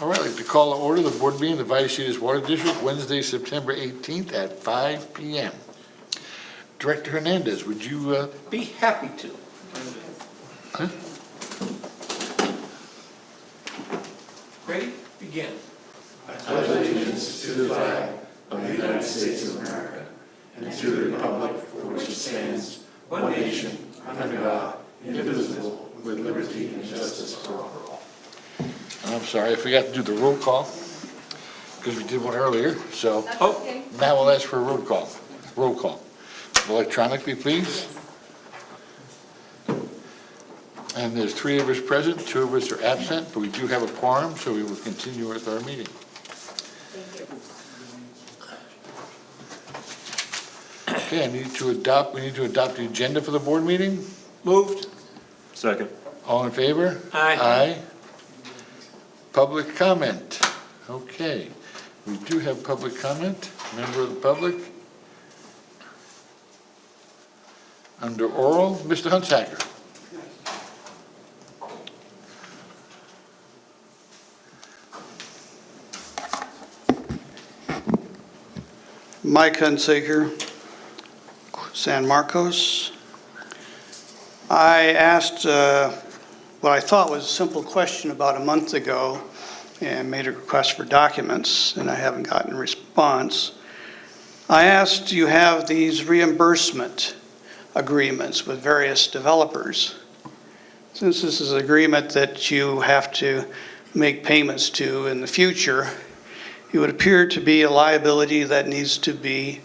All right, I'd like to call to order the board meeting of the Vallecitos Water District, Wednesday, September 18th at 5 p.m. Director Hernandez, would you, Be happy to. Huh? Ready? Begin. I pledge allegiance to the flag of the United States of America and to the republic for which it stands, one nation, under God, indivisible, with liberty and justice for all. I'm sorry, I forgot to do the roll call because we did one earlier, so Oh, now we'll ask for a roll call. Roll call. Electronically, please. And there's 3 of us present, 2 of us are absent, but we do have a quorum, so we will continue with our meeting. Okay, we need to adopt the agenda for the board meeting. moved. Second. All in favor? Aye. Aye. Public comment. Okay, we do have public comment. Member of the public. Under oral, Mr. Hunsaker. Mike Hunsaker, San Marcos. I asked what I thought was a simple question about a month ago and made a request for documents, and I haven't gotten a response. I asked, do you have these reimbursement agreements with various developers? Since this is an agreement that you have to make payments to in the future, it would appear to be a liability that needs to be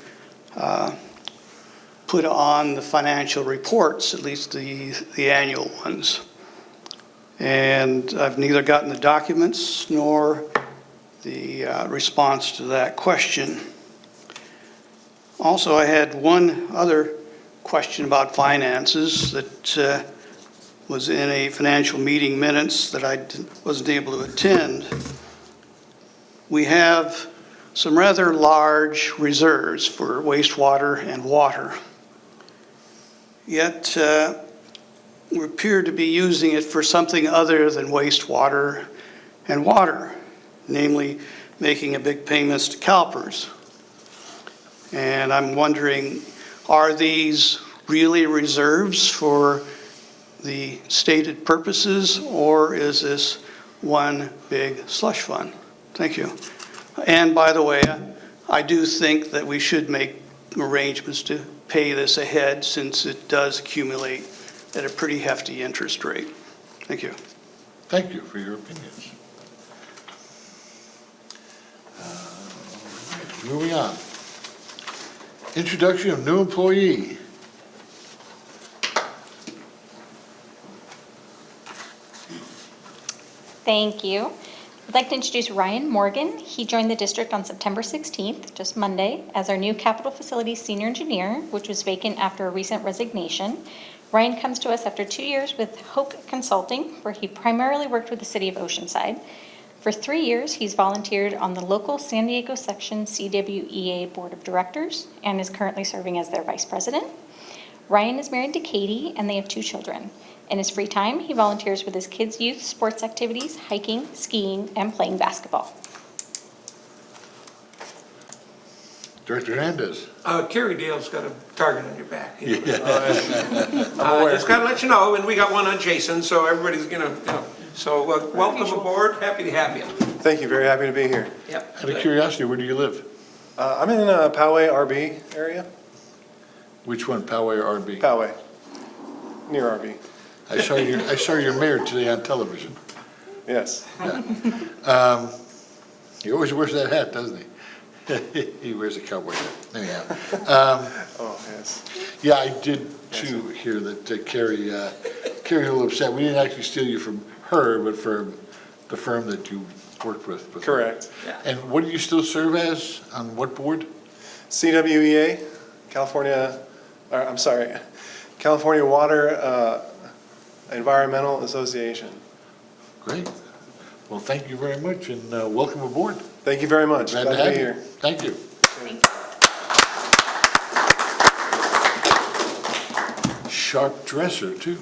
put on the financial reports, at least the annual ones. And I've neither gotten the documents nor the response to that question. Also, I had one other question about finances that was in a financial meeting minutes that I wasn't able to attend. We have some rather large reserves for wastewater and water. Yet we appear to be using it for something other than wastewater and water, namely making a big payments to CalPERS. And I'm wondering, are these really reserves for the stated purposes, or is this one big slush fund? Thank you. And by the way, I do think that we should make arrangements to pay this ahead since it does accumulate at a pretty hefty interest rate. Thank you. Thank you for your opinions. Moving on. Introduction of new employee. Thank you. I'd like to introduce Ryan Morgan. He joined the district on September 16th, just Monday, as our new Capital Facilities Senior Engineer, which was vacant after a recent resignation. Ryan comes to us after 2 years with Hope Consulting, where he primarily worked with the city of Oceanside. For 3 years, he's volunteered on the local San Diego section CWEA Board of Directors and is currently serving as their vice president. Ryan is married to Katie, and they have 2 children. In his free time, he volunteers with his kids' youth sports activities, hiking, skiing, and playing basketball. Director Hernandez. Carrie Dale's got a target on your back. Just gotta let you know, and we got one on Jason, so everybody's gonna, So welcome aboard, happy to have you. Thank you, very happy to be here. Yep. Out of curiosity, where do you live? I'm in Poway, RB area. Which one, Poway or RB? Poway, near RB. I saw your mayor today on television. Yes. He always wears that hat, doesn't he? He wears a cowboy hat. Anyhow. Oh, yes. Yeah, I did too hear that Carrie a little upset. We didn't actually steal you from her, but from the firm that you worked with. Correct. And what do you still serve as? On what board? CWEA, California Water Environmental Association. Great. Well, thank you very much, and welcome aboard. Thank you very much. Glad Glad to to have be you. here. Thank you. Sharp dresser, too.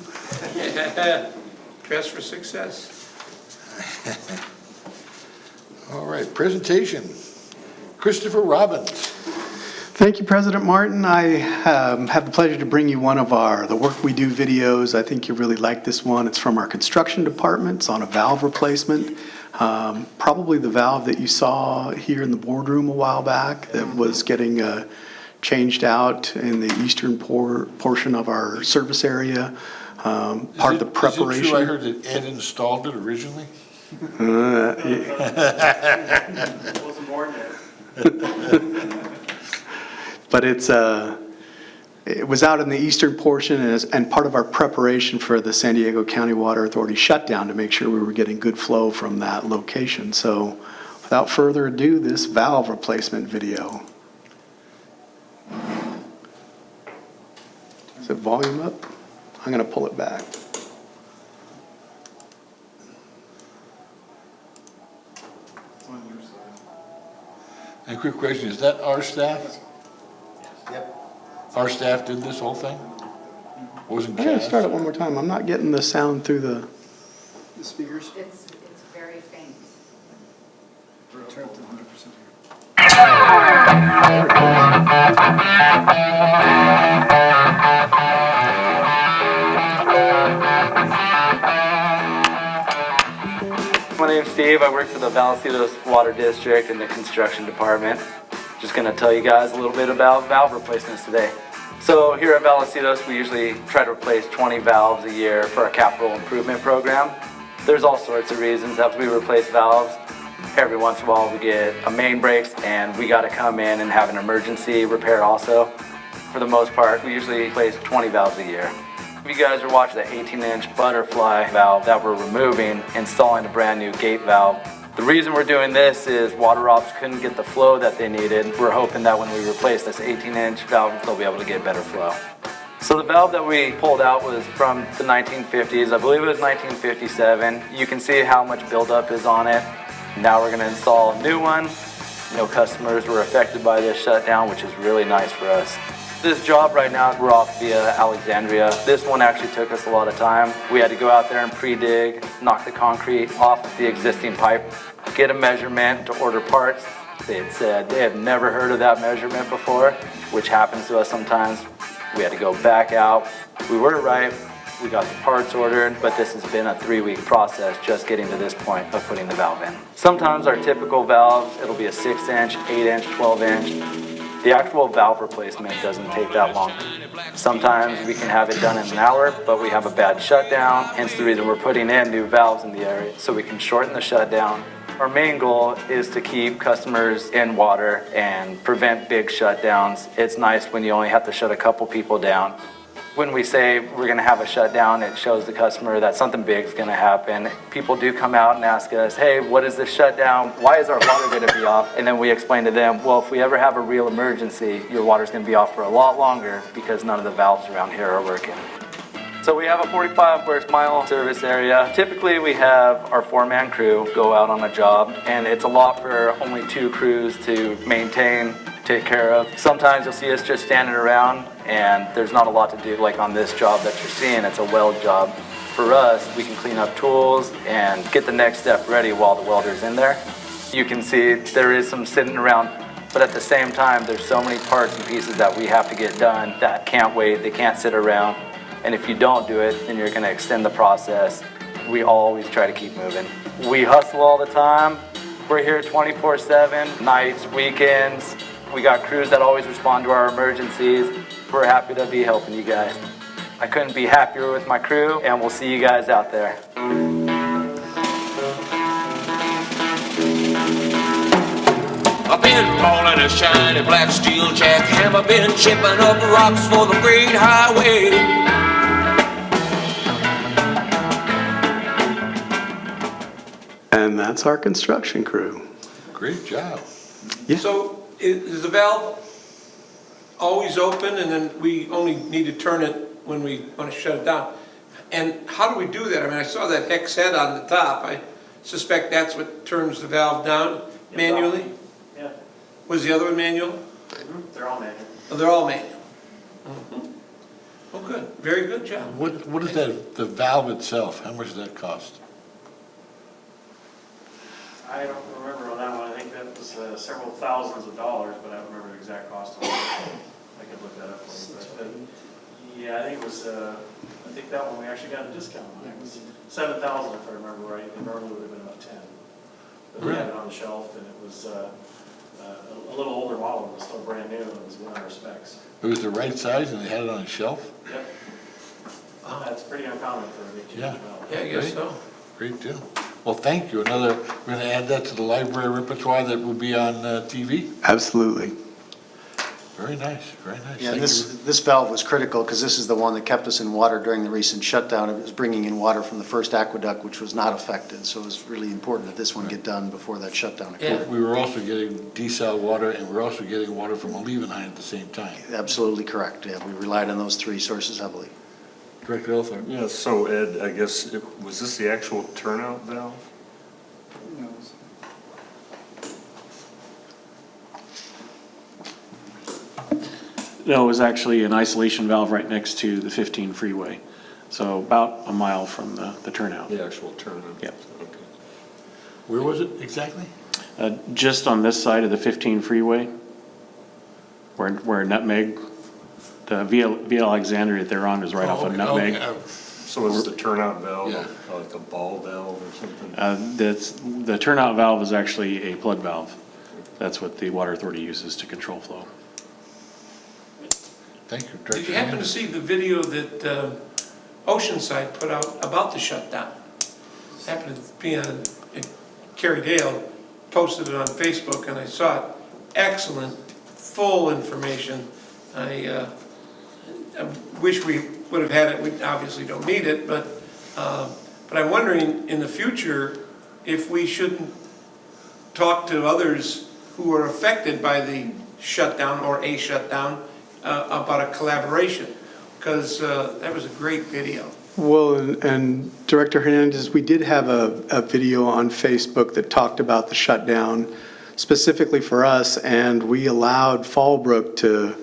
Dress for success. right, presentation. Christopher Robbins. Thank you, President Martin. I have the pleasure to bring you one of the Work We Do videos. I think you'll really like this one. It's from our construction department. It's on a valve replacement. Probably the valve that you saw here in the boardroom a while back that was getting changed out in the eastern portion of our service area. Part of the preparation. Is it true I heard that Ed installed it originally? Wasn't born yet. But it was out in the eastern portion and part of our preparation for the San Diego County Water Authority shutdown to make sure we were getting good flow from that location. So without further ado, this valve replacement video. Is it volume up? I'm going to pull it back. And a quick question, is that our staff? Yep. Our staff did this whole thing? Wasn't I'm going to Cass? start it one more time. I'm not getting the sound through the speakers. It's very faint. Turn up to 100%. My name's Steve. I work for the Vallecitos Water District in the construction department. Just going to tell you guys a little bit about valve replacements today. So here at Vallecitos, we usually try to replace 20 valves a year for our capital improvement program. There's all sorts of reasons that we replace valves. Every once in a while we get a main breaks and we got to come in and have an emergency repair also. For the most part, we usually replace 20 valves a year. If you guys are watching the 18-inch butterfly valve that we're removing, installing a brand new gate valve. The reason we're doing this is water ops couldn't get the flow that they needed. We're hoping that when we replace this 18-inch valve, they'll be able to get better flow. So the valve that we pulled out was from the 1950s. I believe it was 1957. You can see how much buildup is on it. Now we're going to install a new one. No customers were affected by this shutdown, which is really nice for us. This job right now, we're off via Alexandria. This one actually took us a lot of time. We had to go out there and pre-dig, knock the concrete off the existing pipe, get a measurement to order parts. They had said they have never heard of that measurement before, which happens to us sometimes. We had to go back out. We were right. We got the parts ordered, but this has been a 3-week process just getting to this point of putting the valve in. Sometimes our typical valves, it'll be a 6-inch, 8-inch, 12-inch. The actual valve replacement doesn't take that long. Sometimes we can have it done in an hour, but we have a bad shutdown, hence the reason we're putting in new valves in the area so we can shorten the shutdown. Our main goal is to keep customers in water and prevent big shutdowns. It's nice when you only have to shut a couple people down. When we say we're going to have a shutdown, it shows the customer that something big is going to happen. People do come out and ask us, hey, what is this shutdown? Why is our water going to be off? And then we explain to them, well, if we ever have a real emergency, your water's going to be off for a lot longer because none of the valves around here are working. So we have a 45 square mile service area. Typically we have our 4-man crew go out on a job, and it's a lot for only 2 crews to maintain, take care of. Sometimes you'll see us just standing around and there's not a lot to do. Like on this job that you're seeing, it's a weld job. For us, we can clean up tools and get the next step ready while the welder's in there. You can see there is some sitting around, but at the same time, there's so many parts and pieces that we have to get done that can't wait, they can't sit around. And if you don't do it, then you're gonna extend the process. We always try to keep moving. We hustle all the time. We're here 24/7, nights, weekends. We got crews that always respond to our emergencies. We're happy to be helping you guys. I couldn't be happier with my crew, and we'll see you guys out there. I've been hauling a shiny black steel jackhammer, been chipping up rocks for the great highway. And that's our construction crew. Great job. Yeah. So is the valve always open and then we only need to turn it when we want to shut it down? And how do we do that? I mean, I saw that hex head on the top. I suspect that's what turns the valve down manually? Yeah. Was the other one manual? They're all manual. Oh, they're all manual. Oh, good. Very good job. What is that, the valve itself, how much does that cost? I don't remember on that one. it was several thousands of dollars, but I don't remember the exact cost of it. I could look that up for you. But, yeah, I think it was, I think that one we actually got a discount on. It was 7,000 if I remember right, and normally would have been about 10. But we had it on the shelf, and it was a little older model, but still brand new, and it was within our specs. It was the right size and they had it on a shelf? Yep. That's pretty uncommon for a big change Yeah. valve. Yeah, I guess so. Great deal. Well, thank you. We're going to add that to the library repertoire that will be on TV. Absolutely. Very nice, very nice. Yeah, Thank this valve was critical because this is the one that kept us in water during the recent shutdown. It was bringing in water from the first aqueduct, which was not affected. So it was really important that this one get done before that shutdown Yeah. occurred. We were also getting desal water, and we're also getting water from Olevenheim at the same time. Absolutely correct. Yeah, we relied on those three sources heavily. Director Elthorp? Yeah, so Ed, I guess, was this the actual turnout valve? No, it was actually an isolation valve right next to the 15 freeway. So about a mile from the turnout. The actual turnout? Yep. Okay. Where was it exactly? Just on this side of the 15 freeway, where Nutmeg, the via Alexandria that they're on is right off of Nutmeg. So is the turnout valve Yeah. like a ball valve or something? The turnout valve is actually a plug valve. That's what the Water Authority uses to control flow. Thank you, Director. Did you happen to see the video that Oceanside put out about the shutdown? Happened to be on, Kerry Dale posted it on Facebook, and I saw it. Excellent, full information. I wish we would have had it. We obviously don't need it, but I'm wondering in the future if we shouldn't talk to others who are affected by the shutdown or a shutdown about a collaboration, because that was a great video. Well, and Director Hernandez, we did have a video on Facebook that talked about the shutdown specifically for us, and we allowed Fallbrook to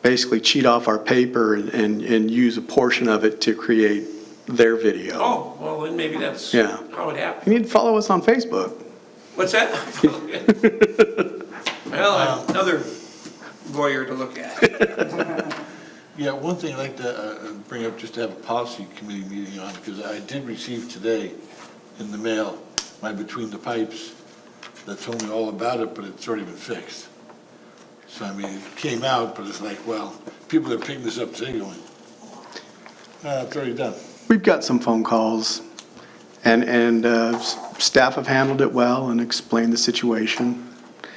basically cheat off our paper and use a portion of it to create their video. Oh, well, then maybe that's Yeah. how it happened. You need to follow us on Facebook. What's that? Well, another voyeur to look at. Yeah, one thing I'd like to bring up, just to have a policy committee meeting on, because I did receive today in the mail my Between the Pipes that told me all about it, but it's already been fixed. So, I mean, it came out, but it's like, well, people are picking this up today going, it's already done. We've got some phone calls, and staff have handled it well and explained the situation.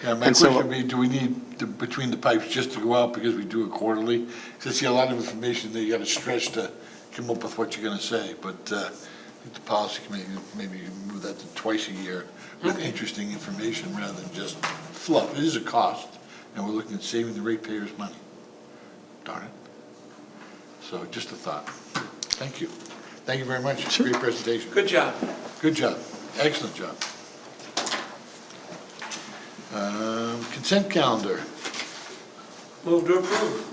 Yeah, my And so- question would be, do we need the Between the Pipes just to go out because we do it quarterly? Because I see a lot of information that you got to stretch to come up with what you're going to say, but I think the policy committee, maybe you can move that to twice a year with interesting information rather than just fluff. It is a cost, and we're looking at saving the ratepayers' money. Darn it. So just a thought. Thank you. Thank you very much. Great presentation. Good job. Good job. Excellent job. Consent calendar. Move to approve.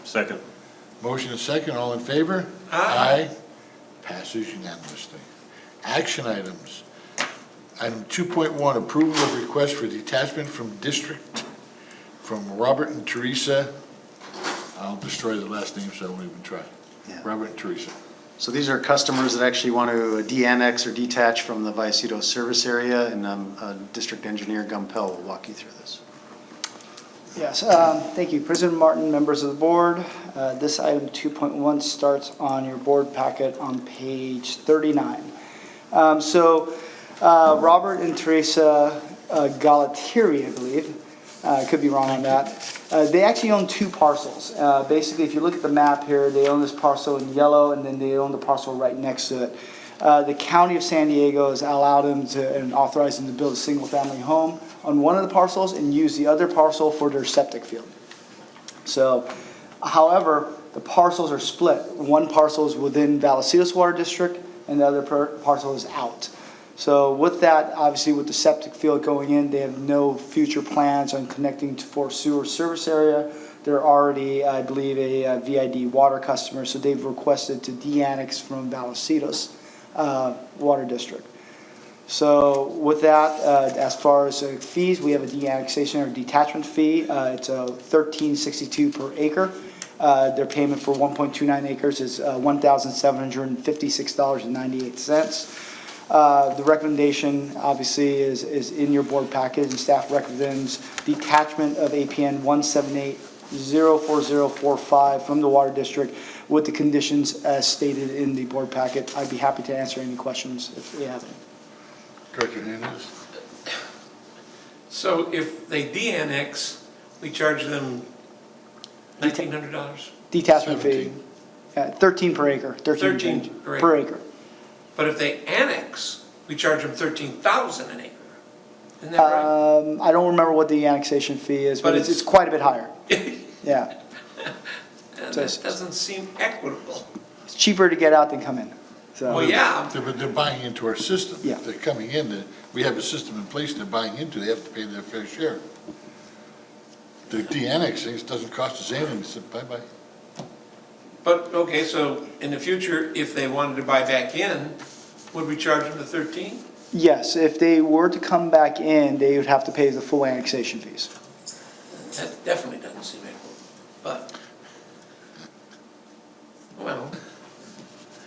Second. Motion and second, all in favor? Aye. Passes unanimously. Action items. Item 2.1, approval of request for detachment from district from Robert and Teresa. I'll destroy the last name, so I won't even try. Yeah. Robert and Teresa. So these are customers that actually want to de-annex or detach from the Vallecitos service area, and District Engineer Gumpel will walk you through this. Yes, thank you. President Martin, members of the board. This item 2.1 starts on your board packet on page 39. Robert and Teresa Galatieri, I believe, could be wrong on that. They actually own two parcels. Basically, if you look at the map here, they own this parcel in yellow, and then they own the parcel right next to it. The County of San Diego has allowed them to and authorized them to build a single-family home on one of the parcels and use the other parcel for their septic field. So, however, the parcels are split. One parcel is within Vallecitos Water District, and the other parcel is out. So with that, obviously with the septic field going in, they have no future plans on connecting to for sewer service area. They're already, I believe, a VID water customer, so they've requested to de-annex from Vallecitos Water District. So with that, as far as fees, we have a de-annexation or detachment fee. It's $13.62 per acre. Their payment for 1.29 acres is $1,756.98. The recommendation, obviously, is in your board package, and staff recommends detachment of APN 178-04045 from the Water District with the conditions as stated in the board packet. I'd be happy to answer any questions if you have any. Director Hernandez? So if they de-annex, we charge them $1,900? Detachment fee, 13 per acre, 13 13 change per per acre. But if they annex, we charge them $13,000 an acre. Isn't that right? I don't remember what the annexation fee is, but But it's it's- quite a bit higher. Yeah, And that doesn't seem equitable. it's cheaper to get out than come in. So, Well, yeah, They're buying into our system. Yeah. They're coming in, we have a system in place they're buying into, they have to pay their fair share. The de-annexing doesn't cost us anything, so bye-bye. but, okay, so in the future, if they wanted to buy back in, would we charge them the 13? yes, if they were to come back in, they would have to pay the full annexation fees. That definitely doesn't seem equitable, but, well,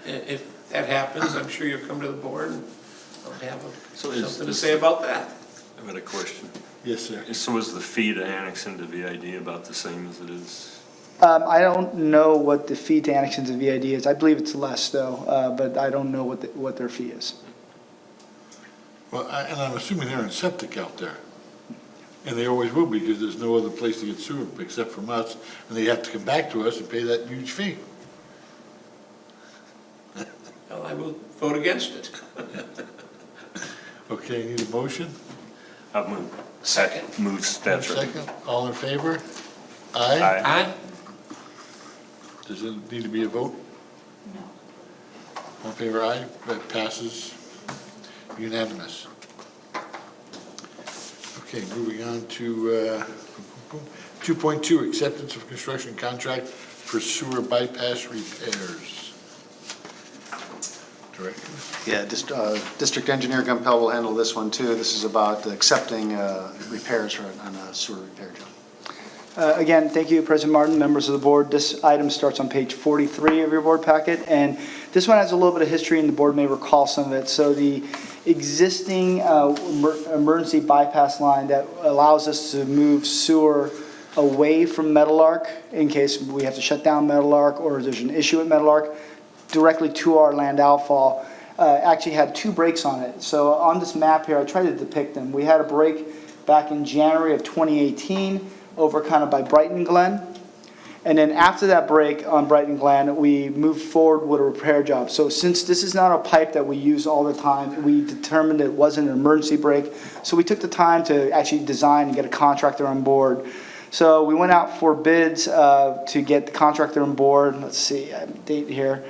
if that happens, I'm sure you'll come to the board and I'll have something to say about that. I've got a question. Yes, sir. So is the fee to annex into VID about the same as it is? I don't know what the fee to annex into VID is. I believe it's less though, but I don't know what their fee is. Well, and I'm assuming they're in septic out there. And they always will be, because there's no other place to get sewer except from us, and they have to come back to us and pay that huge fee. Well, I will vote against it. Okay, need a motion? I've moved. Second. Moves, that's right. Second, all in favor? Aye? Aye. Aye? Does it need to be a vote? No. All in favor, aye? That passes unanimous. Okay, moving on to 2.2, acceptance of construction contract for sewer bypass repairs. Director? Yeah, District Engineer Gumpel will handle this one too. This is about accepting repairs on a sewer repair job. Again, thank you, President Martin, members of the board. This item starts on page 43 of your board packet, and this one has a little bit of history, and the board may recall some of it. So the existing emergency bypass line that allows us to move sewer away from Meadowlark in case we have to shut down Meadowlark or there's an issue at Meadowlark, directly to our land outfall, actually had two breaks on it. So on this map here, I tried to depict them. We had a break back in January of 2018 over kind of by Brighton Glen. And then after that break on Brighton Glen, we moved forward with a repair job. So since this is not a pipe that we use all the time, we determined it wasn't an emergency break. So we took the time to actually design and get a contractor on board. So we went out for bids to get the contractor on board. Let's see, I have a date here.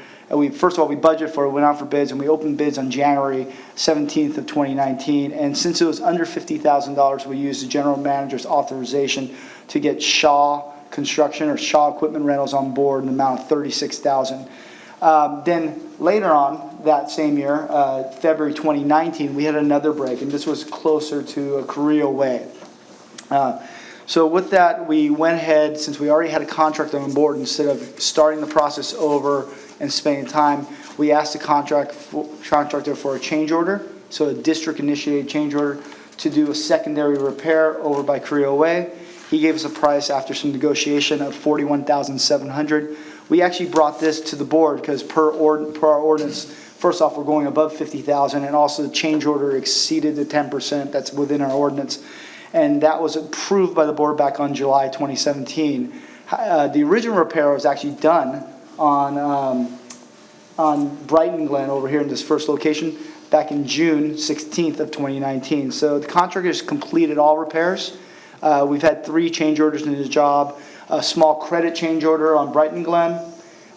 First of all, we budgeted for it, went out for bids, and we opened bids on January 17th of 2019. And since it was under $50,000, we used the general manager's authorization to get Shaw Construction or Shaw Equipment Rentals on board in the amount of $36,000. Then later on that same year, February 2019, we had another break, and this was closer to Carrillo Way. So with that, we went ahead, since we already had a contractor on board, instead of starting the process over and spending time, we asked the contractor for a change order, so a district-initiated change order, to do a secondary repair over by Carrillo Way. He gave us a price after some negotiation of $41,700. We actually brought this to the board because per our ordinance, first off, we're going above $50,000, and also the change order exceeded the 10% that's within our ordinance. And that was approved by the board back on July 2017. The original repair was actually done on Brighton Glen over here in this first location back in June 16th of 2019. So the contractors completed all repairs. We've had 3 change orders in the job, a small credit change order on Brighton Glen.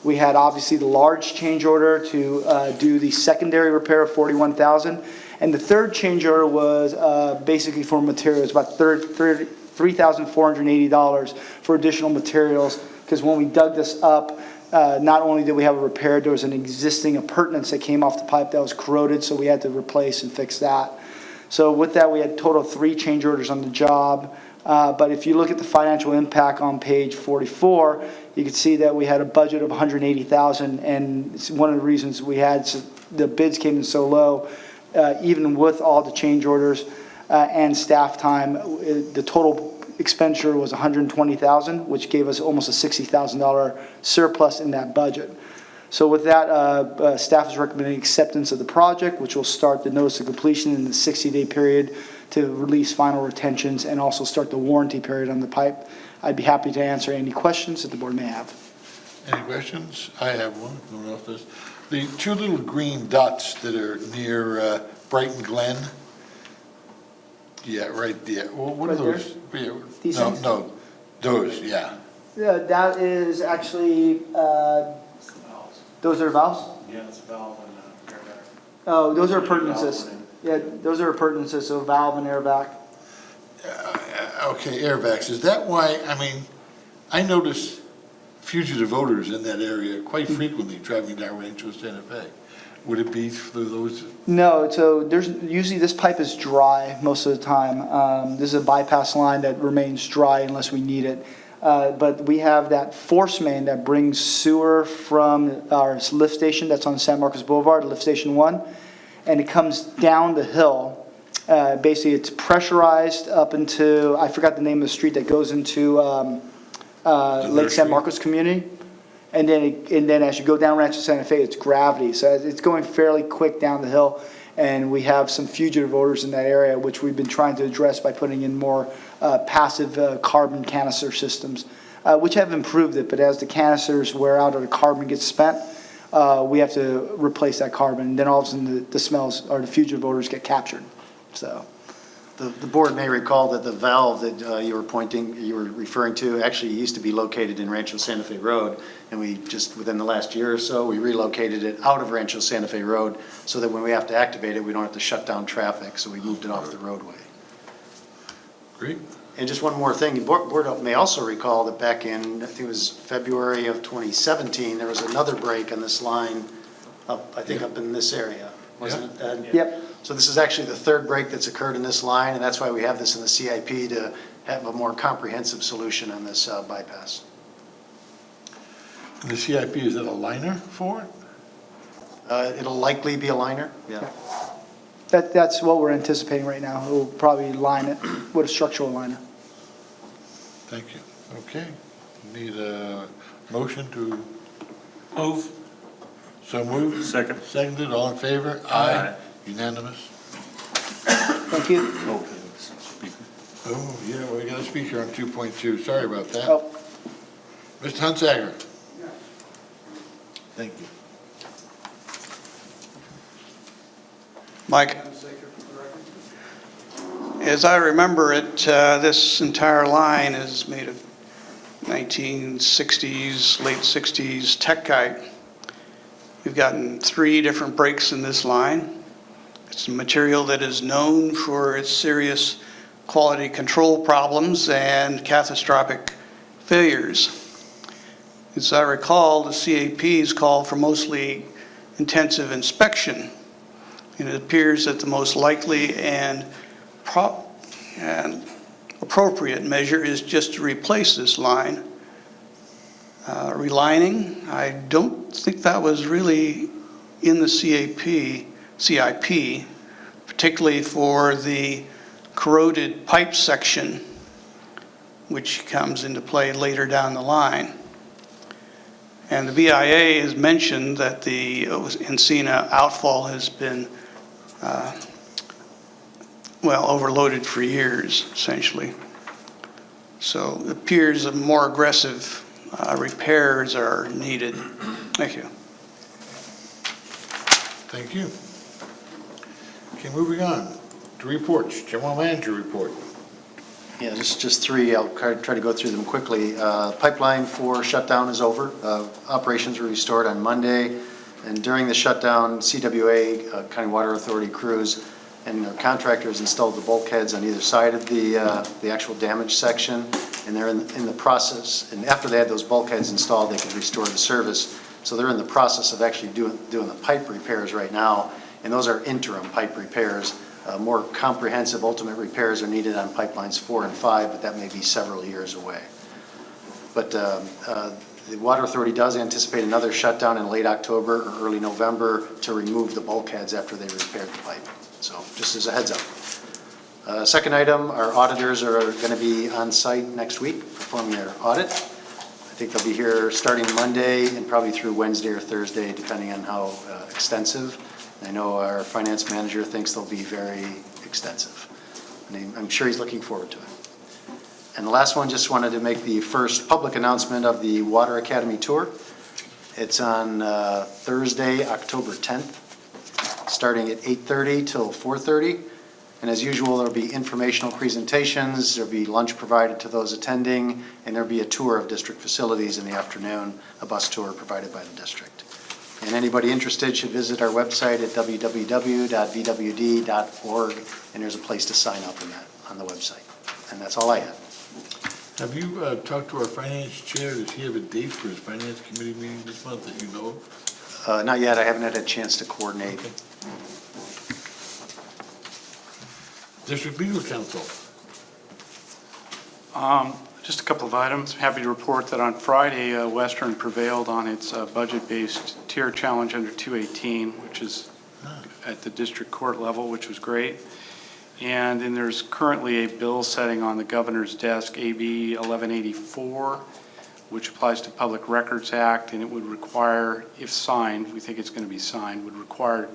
We had obviously the large change order to do the secondary repair of $41,000. And the third change order was basically for materials, about $3,480 for additional materials. Because when we dug this up, Not only did we have it repaired, there was an existing appurtenance that came off the pipe that was corroded, so we had to replace and fix that. So with that, we had a total of 3 change orders on the job. But if you look at the financial impact on page 44, you can see that we had a budget of $180,000, and it's one of the reasons we had, the bids came in so low, even with all the change orders and staff time, the total expenditure was $120,000, which gave us almost a $60,000 surplus in that budget. So with that, staff is recommending acceptance of the project, which will start the notice of completion in the 60-day period to release final retentions and also start the warranty period on the pipe. I'd be happy to answer any questions that the board may have. Any questions? I have one. No one else does. The 2 little green dots that are near Brighton Glen. Yeah, right there. Well, what are Right there? those? Yeah, These no, things? no, those, yeah. Yeah, that is actually, those are valves? Yeah, it's a valve and airbag. Oh, those are appurtenances. Yeah, those are appurtenances, so valve and air vac. Okay, airbags. Is that why, I mean, I notice fugitive voters in that area quite frequently driving down Rancho Santa Fe. Would it be through those? No, so there's, usually this pipe is dry most of the time. This is a bypass line that remains dry unless we need it. But we have that force main that brings sewer from our lift station that's on San Marcos Boulevard, lift station 1, and it comes down the hill. Basically, it's pressurized up into, I forgot the name of the street that goes into Lake San Marcos community. And then as you go down Rancho Santa Fe, it's gravity. So it's going fairly quick down the hill. And we have some fugitive odors in that area, which we've been trying to address by putting in more passive carbon canister systems, which have improved it. But as the canisters wear out or the carbon gets spent, we have to replace that carbon. And then all of a sudden the smells or the fugitive odors get captured. So. The board may recall that the valve that you were referring to actually used to be located in Rancho Santa Fe Road, and we just, within the last year or so, we relocated it out of Rancho Santa Fe Road so that when we have to activate it, we don't have to shut down traffic, so we moved it off the roadway. Great. And just one more thing, the board may also recall that back in, I think it was February of 2017, there was another break on this line up, I think up in this area, wasn't it, Ed? Yep. So this is actually the 3rd break that's occurred in this line, and that's why we have this in the CIP to have a more comprehensive solution on this bypass. And the CIP, is that a liner for it? It'll likely be a liner, yeah. That's what we're anticipating right now. We'll probably line it with a structural liner. Thank you. Okay. Need a motion to Move. so move? Second. Seconded, all in favor? Aye. Unanimous? Thank you. Okay, speaker. Oh, yeah, we got a speaker on 2.2. Sorry about that. Oh. Mr. Hunsaker? Thank you. Mike? As I remember it, this entire line is made of 1960s, late 60s Tekkite. We've gotten 3 different breaks in this line. It's a material that is known for its serious quality control problems and catastrophic failures. As I recall, the CAPs call for mostly intensive inspection, and it appears that the most likely and appropriate measure is just to replace this line. Relining, I don't think that was really in the CIP, particularly for the corroded pipe section, which comes into play later down the line. And the BIA has mentioned that the Encina outfall has been, overloaded for years, essentially. So it appears that more aggressive repairs are needed. Thank you. Thank you. Okay, moving on to reports. General Manager report. Yeah, just 3. I'll try to go through them quickly. Pipeline 4 shutdown is over. Operations were restored on Monday, and during the shutdown, CWA, County Water Authority crews, and our contractors installed the bulkheads on either side of the actual damaged section. and they're in the process, and after they had those bulkheads installed, they could restore the service. So they're in the process of actually doing the pipe repairs right now, and those are interim pipe repairs. More comprehensive ultimate repairs are needed on pipelines 4 and 5, but that may be several years away. But the Water Authority does anticipate another shutdown in late October or early November to remove the bulkheads after they repaired the pipe. So just as a heads up. Second item, our auditors are going to be on site next week performing their audit. I think they'll be here starting Monday and probably through Wednesday or Thursday, depending on how extensive. I know our finance manager thinks they'll be very extensive. And I'm sure he's looking forward to it. And the last one, just wanted to make the first public announcement of the Water Academy Tour. It's on Thursday, October 10th, starting at 8:30 till 4:30. And as usual, there'll be informational presentations, there'll be lunch provided to those attending, and there'll be a tour of district facilities in the afternoon, a bus tour provided by the district. And anybody interested should visit our website at www.vwd.org, and there's a place to sign up on the website. And that's all I have. Have you talked to our finance chair? Does he have a date for his finance committee meeting this month that you know of? Not yet, I haven't had a chance to coordinate. Okay. District Legal Counsel. Just a couple of items. Happy to report that on Friday, Western prevailed on its budget-based tier challenge under 218, which is at the district court level, which was great. And then there's currently a bill setting on the governor's desk, AB 1184, which applies to Public Records Act, and it would require, if signed, we think it's going to be signed, would require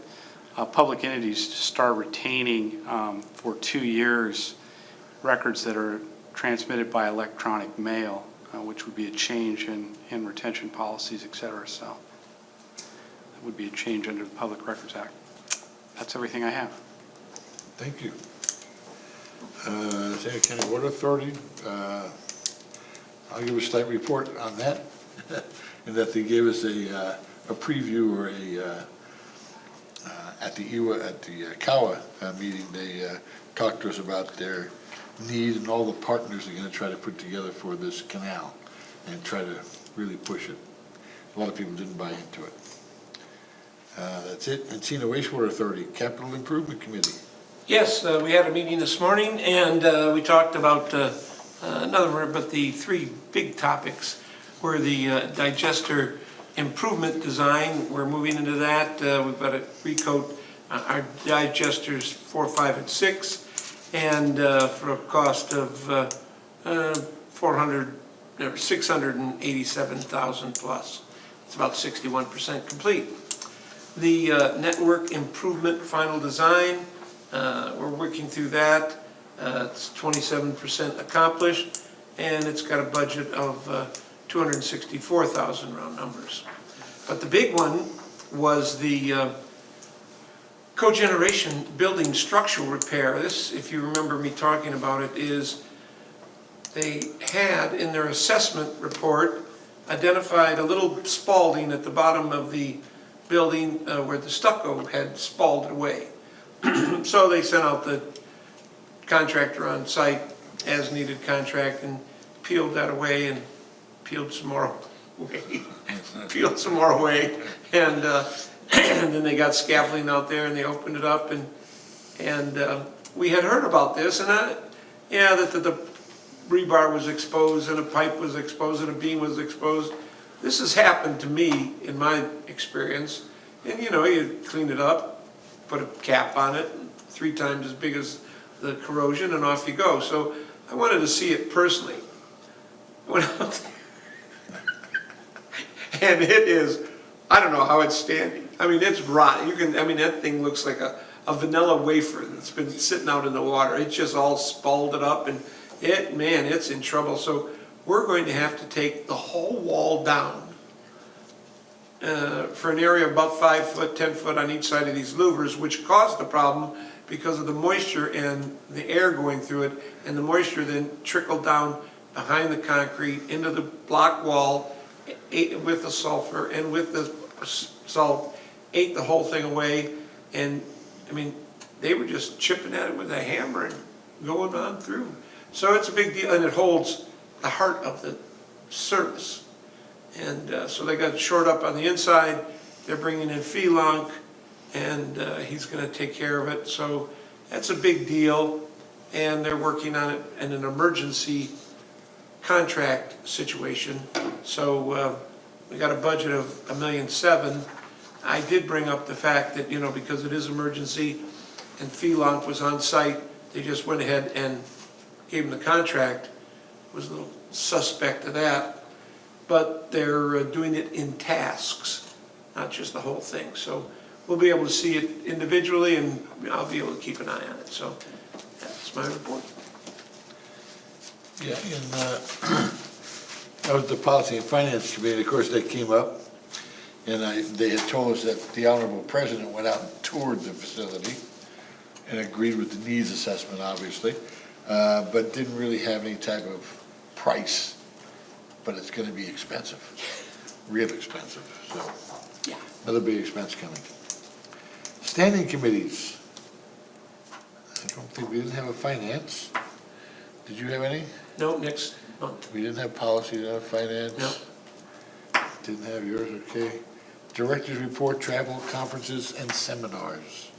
public entities to start retaining for 2 years records that are transmitted by electronic mail, which would be a change in retention policies, et cetera. So that would be a change under the Public Records Act. That's everything I have. Thank you. Santa County Water Authority, I'll give a slight report on that, in that they gave us a preview or at the CAWA meeting, they talked to us about their need and all the partners they're going to try to put together for this canal and try to really push it. A lot of people didn't buy into it. That's it. Encino Wastewater Authority, Capital Improvement Committee. Yes, we had a meeting this morning, and we talked about but the three big topics were the digester improvement design. We're moving into that. We've got to recoat our digesters 4, 5, and 6, and for a cost of $687,000 plus. It's about 61% complete. The network improvement final design, we're working through that. It's 27% accomplished, and it's got a budget of $264,000 round numbers. But the big one was the cogeneration building structural repair. This, if you remember me talking about it, is they had in their assessment report identified a little spalding at the bottom of the building where the stucco had spalded away. So they sent out the contractor on site, as needed contract, and peeled that away and peeled some more away, peeled some more away, and then they got scaffolding out there and they opened it up, and we had heard about this, and that the rebar was exposed and a pipe was exposed and a beam was exposed. This has happened to me in my experience, and you clean it up, put a cap on it, 3 times as big as the corrosion, and off you go. So I wanted to see it personally. I went out there, and it is, I don't know how it's standing. I mean, it's rotten. That thing looks like a vanilla wafer that's been sitting out in the water. It's just all spalded up, and it's in trouble. So we're going to have to take the whole wall down for an area of about 5 foot, 10 foot on each side of these louvers, which caused the problem because of the moisture and the air going through it, and the moisture then trickled down behind the concrete into the block wall, ate with the sulfur and with the salt, ate the whole thing away. And they were just chipping at it with a hammer and going on through. So it's a big deal, and it holds the heart of the service. And so they got shored up on the inside. They're bringing in Felunk, and he's going to take care of it. So that's a big deal, and they're working on it in an emergency contract situation. So we got a budget of $1.7 million. I did bring up the fact that, you know, because it is emergency and Felunk was on site, they just went ahead and gave him the contract. Was a little suspect of that, but they're doing it in tasks, not just the whole thing. So we'll be able to see it individually, and I'll be able to keep an eye on it. So that's my report. Yeah, and that was the Policy and Finance Committee. Of course, they came up, and they had told us that the Honorable President went out and toured the facility and agreed with the needs assessment, obviously, but didn't really have any type of price. But it's going to be expensive, real expensive. So, Yeah. Another big expense coming. Standing committees. I don't think we didn't have a finance. Did you have any? No, next month. We didn't have policy, didn't have finance? No. Didn't have yours, okay. Director's report, travel, conferences, and seminars.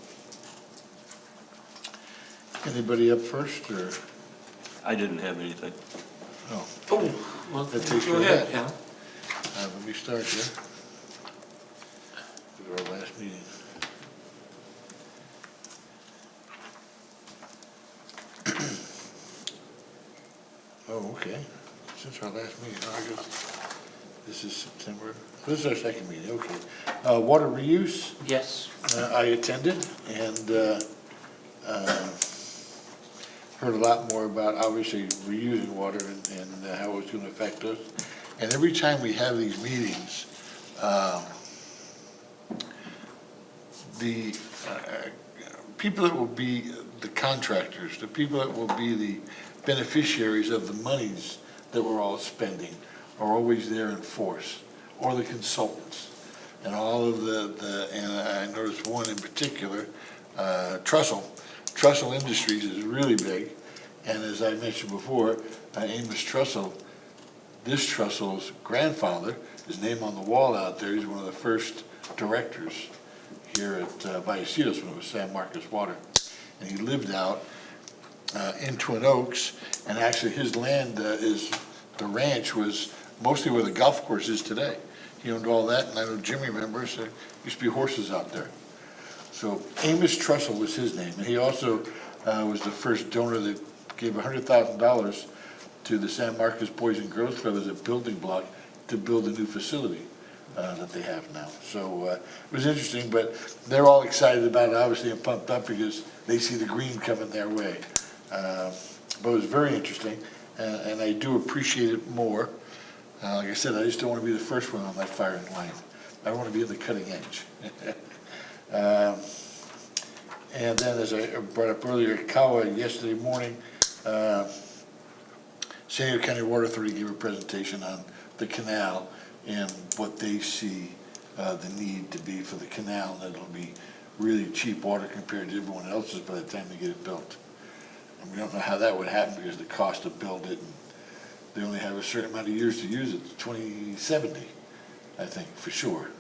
Anybody up first, or? I didn't have anything. Oh, Oh, well, that takes go care of ahead, that. Al. Let me start here. This is our last meeting. Oh, okay. Since our last meeting, August, this is September. This is our second meeting, okay. Water reuse, Yes. I attended, and heard a lot more about, obviously, reusing water and how it's going to affect us. And every time we have these meetings, the people that will be the contractors, the people that will be the beneficiaries of the monies that we're all spending are always there in force, or the consultants. And all of and I noticed one in particular, Trussell Industries is really big. And as I mentioned before, Amos Trussell, this Trussell's grandfather, his name on the wall out there, he's one of the first directors here at Vallecitos when it was San Marcos Water. And he lived out in Twin Oaks, and actually his land the ranch was mostly where the golf course is today. He owned all that, and I know Jimmy remembers, there used to be horses out there. So Amos Trussell was his name, and he also was the first donor that gave $100,000 to the San Marcos Boys and Girls Club as a building block to build a new facility that they have now. So it was interesting, but they're all excited about it, obviously, and pumped up because they see the green coming their way. But it was very interesting, and I do appreciate it more. Like I said, I just don't want to be the first one on that firing line. I want to be at the cutting edge. And then, as I brought up earlier, Kawa yesterday morning, San Diego County Water Authority gave a presentation on the canal and what they see the need to be for the canal, and that it'll be really cheap water compared to everyone else's by the time they get it built. And we don't know how that would happen because of the cost to build it, and they only have a certain amount of years to use it, 2070, I think, for sure.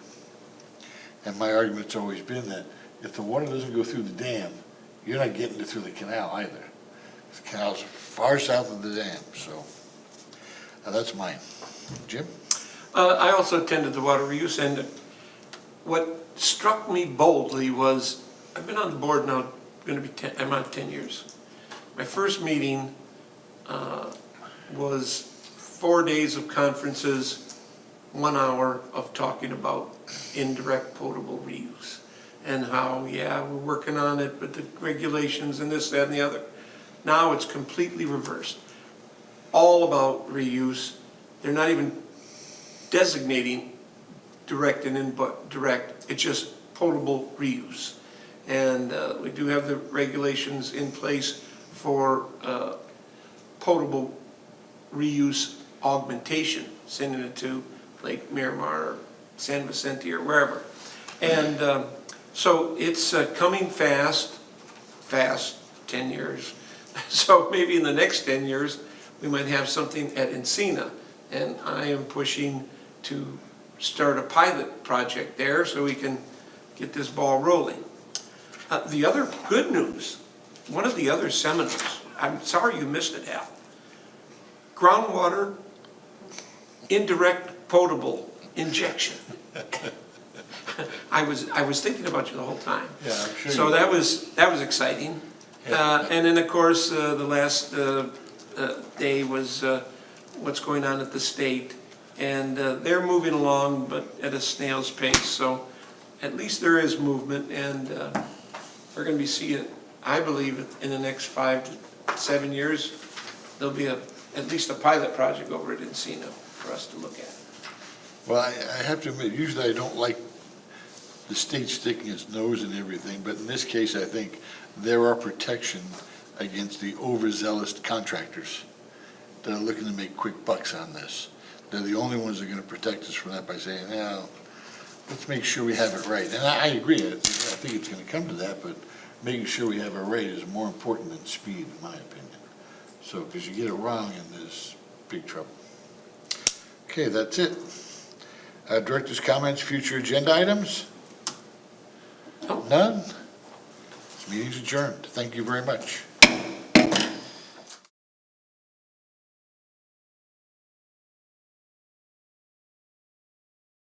And my argument's always been that if the water doesn't go through the dam, you're not getting it through the canal either. The canal's far south of the dam, so that's mine. Jim? I also attended the water reuse, and what struck me boldly was, I've been on the board now, I'm on 10 years. My first meeting was 4 days of conferences, 1 hour of talking about indirect potable reuse. And how, yeah, we're working on it, but the regulations and this, that, and the other. Now it's completely reversed. All about reuse. They're not even designating direct and indirect. It's just potable reuse. And we do have the regulations in place for potable reuse augmentation, sending it to Lake Miramar or San Vicente or wherever. And so it's coming fast, 10 years. So maybe in the next 10 years, we might have something at Encina. And I am pushing to start a pilot project there so we can get this ball rolling. The other good news, one of the other seminars, I'm sorry you missed it, Al. Groundwater indirect potable injection. I was thinking about you the whole time. Yeah, I'm sure. So that was exciting. And then, of course, the last day was what's going on at the state. And they're moving along, but at a snail's pace. So at least there is movement, and we're going to be seeing, I believe, in the next 5 to 7 years, there'll be at least a pilot project over at Encino for us to look at. Well, I have to admit, usually I don't like the state sticking its nose in everything, but in this case, I think there are protection against the overzealous contractors that are looking to make quick bucks on this. They're the only ones that are going to protect us from that by saying, now, let's make sure we have it right. And I agree, I think it's going to come to that, but making sure we have it right is more important than speed, in my opinion. So, because you get it wrong and there's big trouble. Okay, that's it. Director's comments, future agenda items? None? This meeting's adjourned. Thank you very much.